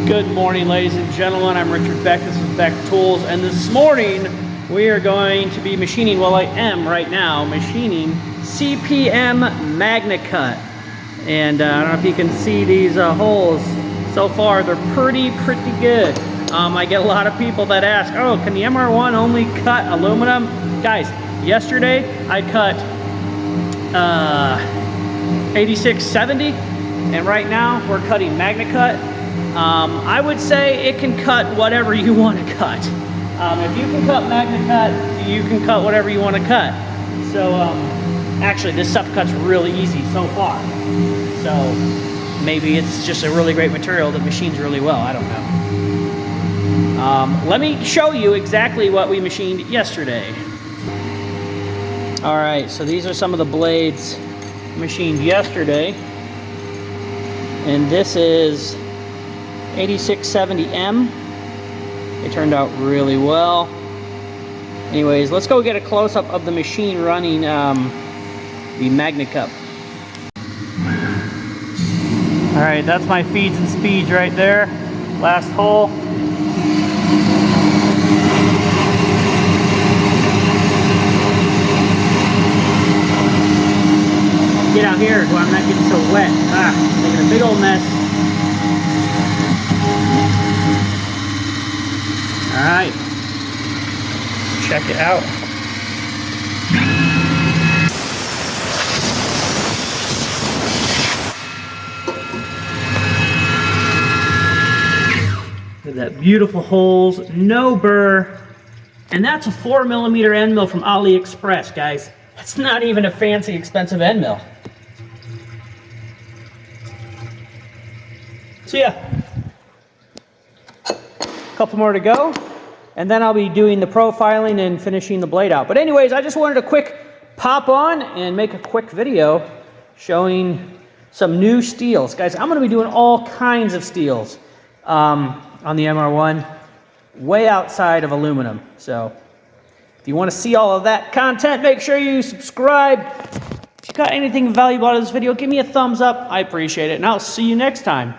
Good morning, ladies and gentlemen. I'm Richard Beck. This is Beck Tools, and this morning we are going to be machining, well, I am right now machining CPM MagnaCut. And I don't know if you can see these holes. So far, they're pretty good. I get a lot of people that ask, oh, can the MR-1 only cut aluminum? Guys, yesterday I cut 8670, and right now we're cutting MagnaCut. I would say it can cut whatever you want to cut. If you can cut MagnaCut, you can cut whatever you want to cut. So actually this stuff cuts really easy so far. So maybe it's just a really great material that machines really well, I don't know. Let me show you exactly what we machined yesterday. Alright, so these are some of the blades machined yesterday. And this is 8670M. They turned out really well. Anyways, let's go get a close-up of the machine running the MagnaCut. Alright, that's my feeds and speeds right there. Last hole. Get out here so I'm not getting so wet. Making a big old mess. Alright, let's check it out. Look at that, beautiful holes, no burr. And that's a 4mm end mill from AliExpress, guys. That's not even a fancy, expensive end mill. So yeah, a couple more to go, and then I'll be doing the profiling and finishing the blade out. But anyways, I just wanted to quick pop on and make a quick video showing some new steels. Guys, I'm going to be doing all kinds of steels on the MR-1, way outside of aluminum. So if you want to see all of that content, make sure you subscribe. If you got anything valuable out of this video, give me a thumbs up. I appreciate it, and I'll see you next time.